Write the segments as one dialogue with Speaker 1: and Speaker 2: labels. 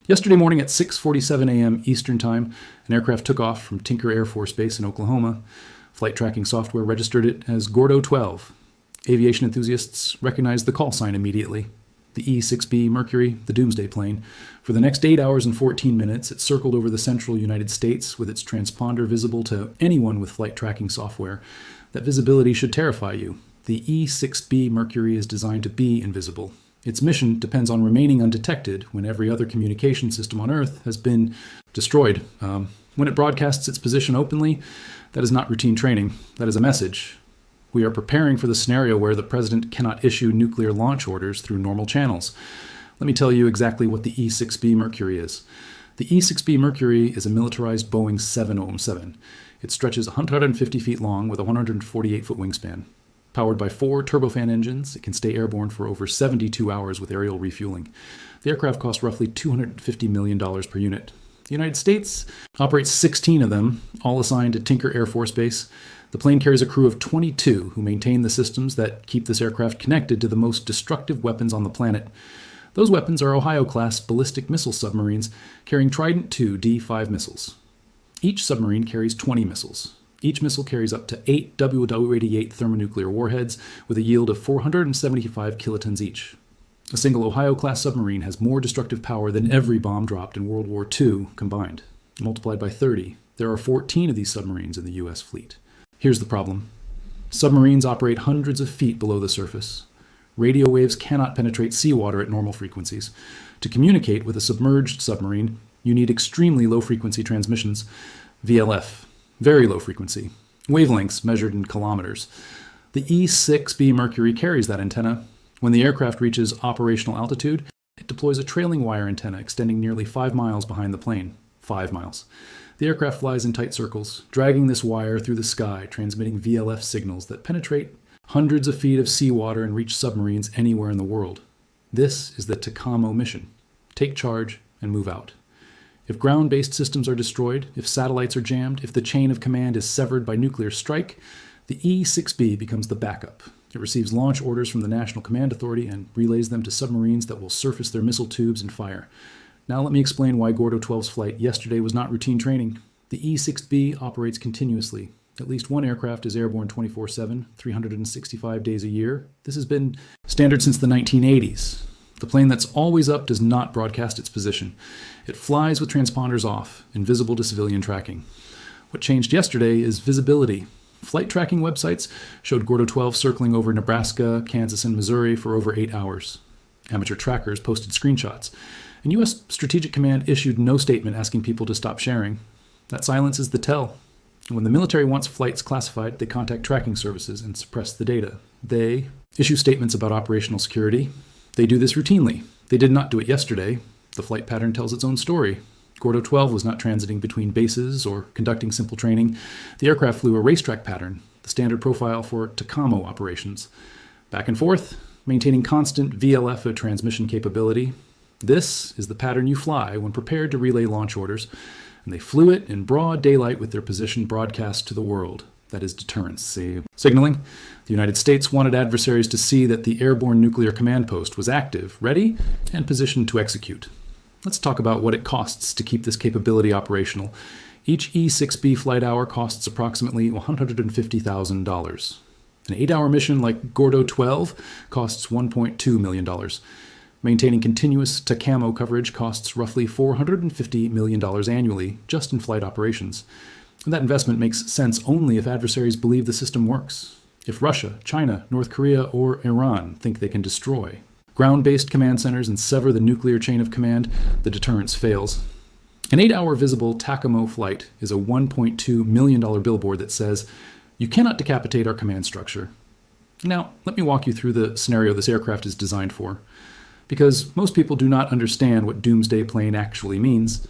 Speaker 1: Yesterday morning at 6:47 a.m. Eastern Time, an aircraft took off from Tinker Air Force Base in Oklahoma. Flight tracking software registered it as Gordo 12. Aviation enthusiasts recognized the call sign immediately. The E-6B Mercury, the Doomsday Plane. For the next 8 hours and 14 minutes, it circled over the central United States with its transponder visible to anyone with flight tracking software. That visibility should terrify you. The E-6B Mercury is designed to be invisible. Its mission depends on remaining undetected when every other communication system on Earth has been destroyed. When it broadcasts its position openly, that is not routine training. That is a message. We are preparing for the scenario where the president cannot issue nuclear launch orders through normal channels. Let me tell you exactly what the E-6B Mercury is. The E-6B Mercury is a militarized Boeing 707. It stretches 150 feet long with a 148-foot wingspan. Powered by 4 turbofan engines, it can stay airborne for over 72 hours with aerial refueling. The aircraft costs roughly $250 million per unit. The United States operates 16 of them, all assigned to Tinker Air Force Base. The plane carries a crew of 22 who maintain the systems that keep this aircraft connected to the most destructive weapons on the planet. Those weapons are Ohio-class ballistic missile submarines carrying Trident II D5 missiles. Each submarine carries 20 missiles. Each missile carries up to 8 WW-88 thermonuclear warheads with a yield of 475 kilotons each. A single Ohio-class submarine has more destructive power than every bomb dropped in World War II combined. Multiplied by 30, there are 14 of these submarines in the U.S. fleet. Here's the problem. Submarines operate hundreds of feet below the surface. Radio waves cannot penetrate seawater at normal frequencies. To communicate with a submerged submarine, you need extremely low-frequency transmissions, VLF. Very low frequency. Wavelengths measured in kilometers. The E-6B Mercury carries that antenna. When the aircraft reaches operational altitude, it deploys a trailing wire antenna extending nearly 5 miles behind the plane. 5 miles. The aircraft flies in tight circles, dragging this wire through the sky, transmitting VLF signals that penetrate hundreds of feet of seawater and reach submarines anywhere in the world. This is the TACAMO mission. Take charge and move out. If ground-based systems are destroyed, if satellites are jammed, if the chain of command is severed by nuclear strike, the E-6B becomes the backup. It receives launch orders from the National Command Authority and relays them to submarines that will surface their missile tubes and fire. Now let me explain why Gordo 12's flight yesterday was not routine training. The E-6B operates continuously. At least one aircraft is airborne 24/7, 365 days a year. This has been standard since the 1980s. The plane that's always up does not broadcast its position. It flies with transponders off, invisible to civilian tracking. What changed yesterday is visibility. Flight tracking websites showed Gordo 12 circling over Nebraska, Kansas, and Missouri for over 8 hours. Amateur trackers posted screenshots. And U.S. Strategic Command issued no statement asking people to stop sharing. That silence is the tell. When the military wants flights classified, they contact tracking services and suppress the data. They issue statements about operational security. They do this routinely. They did not do it yesterday. The flight pattern tells its own story. Gordo 12 was not transiting between bases or conducting simple training. The aircraft flew a racetrack pattern, the standard profile for TACAMO operations. Back and forth, maintaining constant VLF transmission capability. This is the pattern you fly when prepared to relay launch orders, and they flew it in broad daylight with their position broadcast to the world. That is deterrence. Signaling. The United States wanted adversaries to see that the Airborne Nuclear Command Post was active, ready, and positioned to execute. Let's talk about what it costs to keep this capability operational. Each E-6B flight hour costs approximately $150,000. An 8-hour mission like Gordo 12 costs $1.2 million. Maintaining continuous TACAMO coverage costs roughly $450 million annually just in flight operations. And that investment makes sense only if adversaries believe the system works. If Russia, China, North Korea, or Iran think they can destroy ground-based command centers and sever the nuclear chain of command, the deterrence fails. An 8-hour visible TACAMO flight is a $1.2 million billboard that says, "You cannot decapitate our command structure." Now, let me walk you through the scenario this aircraft is designed for. Because most people do not understand what Doomsday Plane actually means,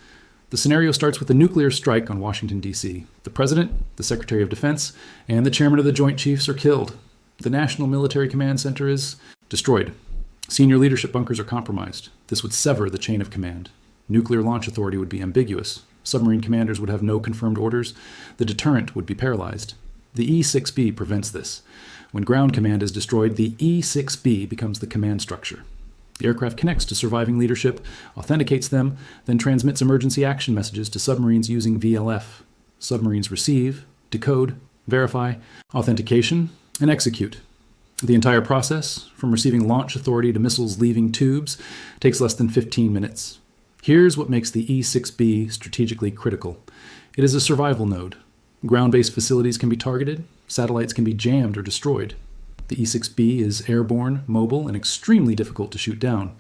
Speaker 1: the scenario starts with a nuclear strike on Washington, D.C. The President, the Secretary of Defense, and the Chairman of the Joint Chiefs are killed. The National Military Command Center is destroyed. Senior leadership bunkers are compromised. This would sever the chain of command. Nuclear launch authority would be ambiguous. Submarine commanders would have no confirmed orders. The deterrent would be paralyzed. The E-6B prevents this. When ground command is destroyed, the E-6B becomes the command structure. The aircraft connects to surviving leadership, authenticates them, then transmits emergency action messages to submarines using VLF. Submarines receive, decode, verify, authentication, and execute. The entire process, from receiving launch authority to missiles leaving tubes, takes less than 15 minutes. Here's what makes the E-6B strategically critical. It is a survival node. Ground-based facilities can be targeted, satellites can be jammed or destroyed. The E-6B is airborne, mobile, and extremely difficult to shoot down.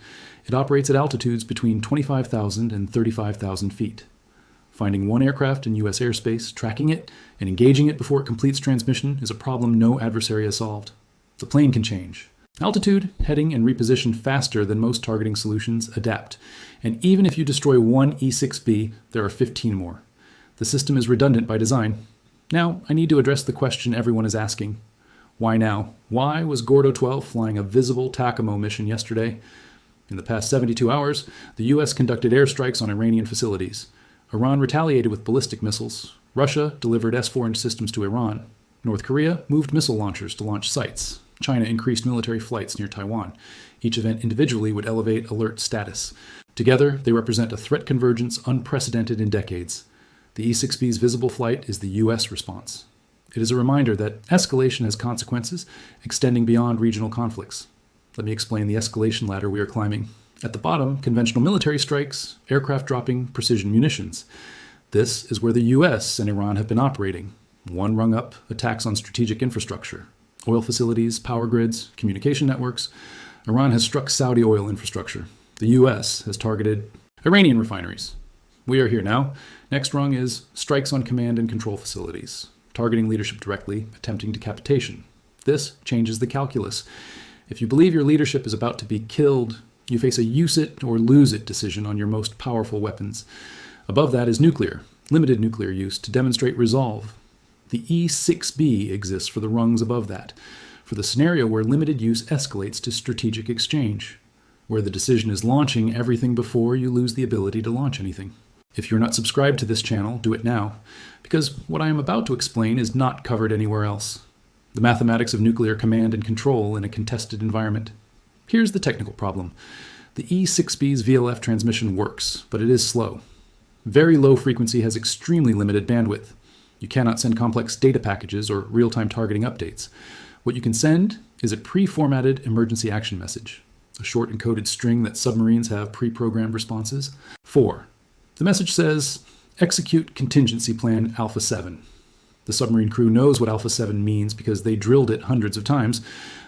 Speaker 1: It operates at altitudes between 25,000 and 35,000 feet. Finding one aircraft in U.S. airspace, tracking it, and engaging it before it completes transmission is a problem no adversary has solved. The plane can change. Altitude, heading, and reposition faster than most targeting solutions adapt. And even if you destroy one E-6B, there are 15 more. The system is redundant by design. Now, I need to address the question everyone is asking. Why now? Why was Gordo 12 flying a visible TACAMO mission yesterday? In the past 72 hours, the U.S. conducted airstrikes on Iranian facilities. Iran retaliated with ballistic missiles. Russia delivered S-400 systems to Iran. North Korea moved missile launchers to launch sites. China increased military flights near Taiwan. Each event individually would elevate alert status. Together, they represent a threat convergence unprecedented in decades. The E-6B's visible flight is the U.S. response. It is a reminder that escalation has consequences extending beyond regional conflicts. Let me explain the escalation ladder we are climbing. At the bottom, conventional military strikes, aircraft dropping precision munitions. This is where the U.S. and Iran have been operating. One rung up, attacks on strategic infrastructure. Oil facilities, power grids, communication networks. Iran has struck Saudi oil infrastructure. The U.S. has targeted Iranian refineries. We are here now. Next rung is strikes on command and control facilities, targeting leadership directly, attempting decapitation. This changes the calculus. If you believe your leadership is about to be killed, you face a use it or lose it decision on your most powerful weapons. Above that is nuclear, limited nuclear use to demonstrate resolve. The E-6B exists for the rungs above that, for the scenario where limited use escalates to strategic exchange, where the decision is launching everything before you lose the ability to launch anything. If you're not subscribed to this channel, do it now, because what I am about to explain is not covered anywhere else. The mathematics of nuclear command and control in a contested environment. Here's the technical problem. The E-6B's VLF transmission works, but it is slow. Very low frequency has extremely limited bandwidth. You cannot send complex data packages or real-time targeting updates. What you can send is a pre-formatted emergency action message, a short encoded string that submarines have pre-programmed responses. 4. The message says, execute contingency plan Alpha 7. The submarine crew knows what Alpha 7 means because they drilled it hundreds of times,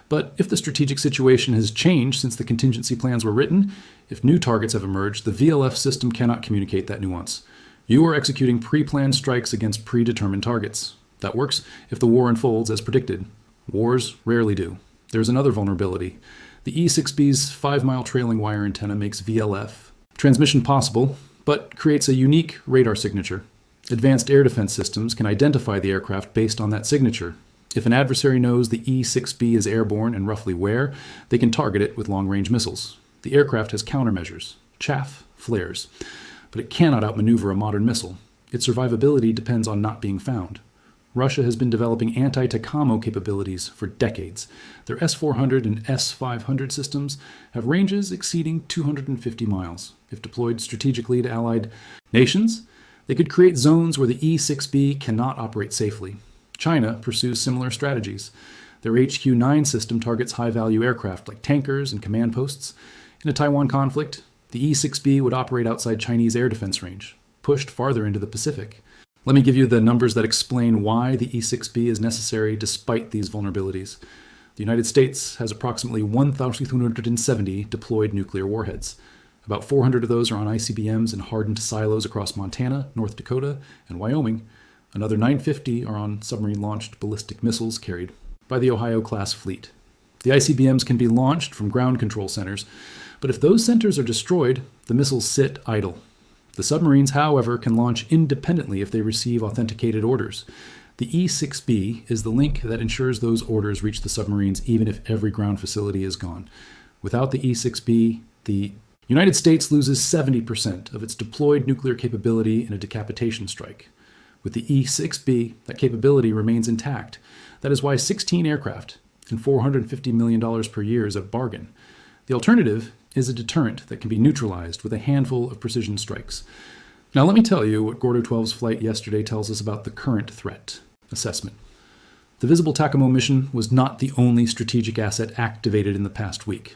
Speaker 1: but if the strategic situation has changed since the contingency plans were written, if new targets have emerged, the VLF system cannot communicate that nuance. You are executing pre-planned strikes against predetermined targets. That works if the war unfolds as predicted. Wars rarely do. There's another vulnerability. The E-6B's 5-mile trailing wire antenna makes VLF transmission possible, but creates a unique radar signature. Advanced air defense systems can identify the aircraft based on that signature. If an adversary knows the E-6B is airborne and roughly where, they can target it with long-range missiles. The aircraft has countermeasures, chaff, flares, but it cannot outmaneuver a modern missile. Its survivability depends on not being found. Russia has been developing anti-TACAMO capabilities for decades. Their S-400 and S-500 systems have ranges exceeding 250 miles. If deployed strategically to allied nations, they could create zones where the E-6B cannot operate safely. China pursues similar strategies. Their HQ-9 system targets high-value aircraft like tankers and command posts. In a Taiwan conflict, the E-6B would operate outside Chinese air defense range, pushed farther into the Pacific. Let me give you the numbers that explain why the E-6B is necessary despite these vulnerabilities. The United States has approximately 1,270 deployed nuclear warheads. About 400 of those are on ICBMs and hardened silos across Montana, North Dakota, and Wyoming. Another 950 are on submarine-launched ballistic missiles carried by the Ohio-class fleet. The ICBMs can be launched from ground control centers, but if those centers are destroyed, the missiles sit idle. The submarines, however, can launch independently if they receive authenticated orders. The E-6B is the link that ensures those orders reach the submarines even if every ground facility is gone. Without the E-6B, the United States loses 70% of its deployed nuclear capability in a decapitation strike. With the E-6B, that capability remains intact. That is why 16 aircraft and $450 million per year is a bargain. The alternative is a deterrent that can be neutralized with a handful of precision strikes. Now let me tell you what Gordo 12's flight yesterday tells us about the current threat assessment. The visible TACAMO mission was not the only strategic asset activated in the past week.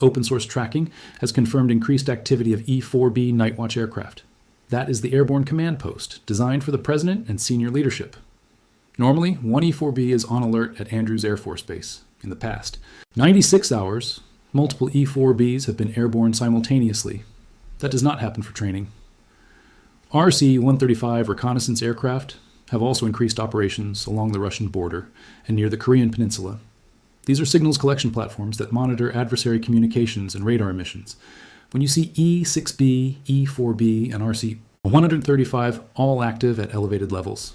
Speaker 1: Open source tracking has confirmed increased activity of E-4B Night Watch aircraft. That is the airborne command post, designed for the president and senior leadership. Normally, one E-4B is on alert at Andrews Air Force Base. In the past 96 hours, multiple E-4Bs have been airborne simultaneously. That does not happen for training. RC-135 reconnaissance aircraft have also increased operations along the Russian border and near the Korean peninsula. These are signals collection platforms that monitor adversary communications and radar emissions. When you see E-6B, E-4B, and RC-135 all active at elevated levels,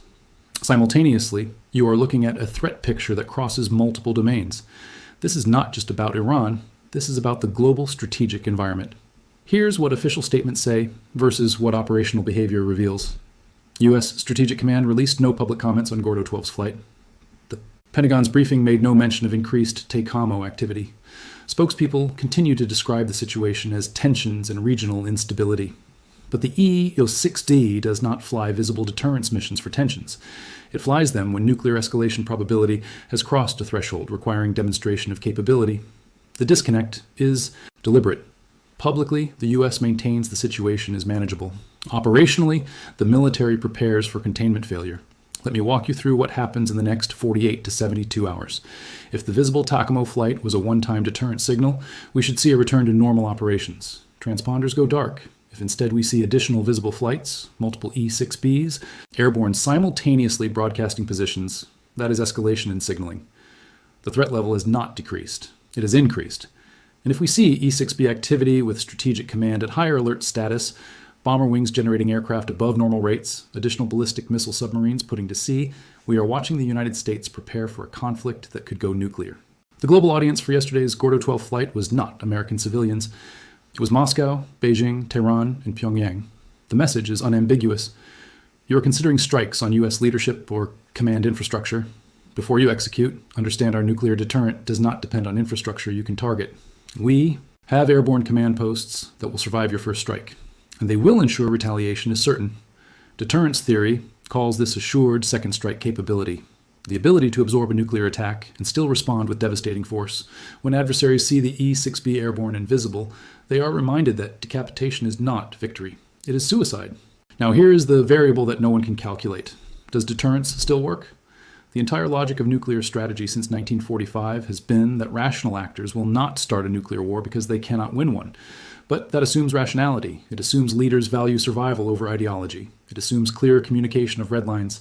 Speaker 1: simultaneously, you are looking at a threat picture that crosses multiple domains. This is not just about Iran, this is about the global strategic environment. Here's what official statements say versus what operational behavior reveals. U.S. Strategic Command released no public comments on Gordo 12's flight. The Pentagon's briefing made no mention of increased TACAMO activity. Spokespeople continue to describe the situation as tensions and regional instability. But the E-6D does not fly visible deterrence missions for tensions. It flies them when nuclear escalation probability has crossed a threshold requiring demonstration of capability. The disconnect is deliberate. Publicly, the U.S. maintains the situation is manageable. Operationally, the military prepares for containment failure. Let me walk you through what happens in the next 48 to 72 hours. If the visible TACAMO flight was a one-time deterrent signal, we should see a return to normal operations. Transponders go dark. If instead we see additional visible flights, multiple E-6Bs, airborne simultaneously broadcasting positions, that is escalation in signaling. The threat level has not decreased. It has increased. And if we see E-6B activity with strategic command at higher alert status, bomber wings generating aircraft above normal rates, additional ballistic missile submarines putting to sea, we are watching the United States prepare for a conflict that could go nuclear. The global audience for yesterday's Gordo 12 flight was not American civilians. It was Moscow, Beijing, Tehran, and Pyongyang. The message is unambiguous. You are considering strikes on U.S. leadership or command infrastructure. Before you execute, understand our nuclear deterrent does not depend on infrastructure you can target. We have airborne command posts that will survive your first strike, and they will ensure retaliation is certain. Deterrence theory calls this assured second strike capability, the ability to absorb a nuclear attack and still respond with devastating force. When adversaries see the E-6B airborne and visible, they are reminded that decapitation is not victory. It is suicide. Now here is the variable that no one can calculate. Does deterrence still work? The entire logic of nuclear strategy since 1945 has been that rational actors will not start a nuclear war because they cannot win one. But that assumes rationality. It assumes leaders value survival over ideology. It assumes clear communication of red lines.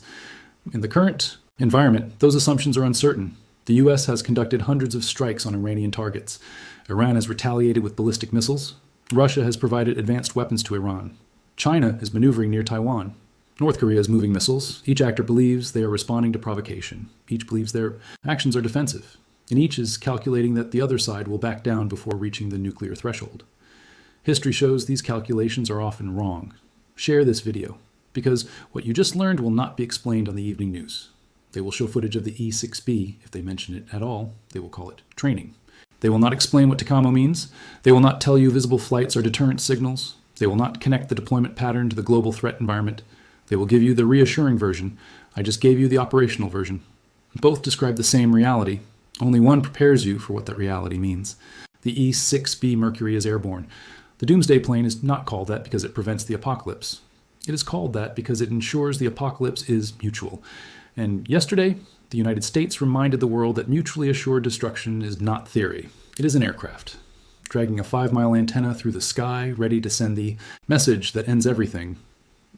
Speaker 1: In the current environment, those assumptions are uncertain. The U.S. has conducted hundreds of strikes on Iranian targets. Iran has retaliated with ballistic missiles. Russia has provided advanced weapons to Iran. China is maneuvering near Taiwan. North Korea is moving missiles. Each actor believes they are responding to provocation. Each believes their actions are defensive. And each is calculating that the other side will back down before reaching the nuclear threshold. History shows these calculations are often wrong. Share this video, because what you just learned will not be explained on the evening news. They will show footage of the E-6B. If they mention it at all, they will call it training. They will not explain what TACAMO means. They will not tell you visible flights are deterrent signals. They will not connect the deployment pattern to the global threat environment. They will give you the reassuring version. I just gave you the operational version. Both describe the same reality. Only one prepares you for what that reality means. The E-6B Mercury is airborne. The Doomsday Plane is not called that because it prevents the apocalypse. It is called that because it ensures the apocalypse is mutual. And yesterday, the United States reminded the world that mutually assured destruction is not theory. It is an aircraft, dragging a 5-mile antenna through the sky, ready to send the message that ends everything.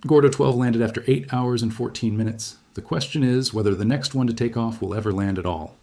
Speaker 1: Gordo 12 landed after 8 hours and 14 minutes. The question is whether the next one to take off will ever land at all.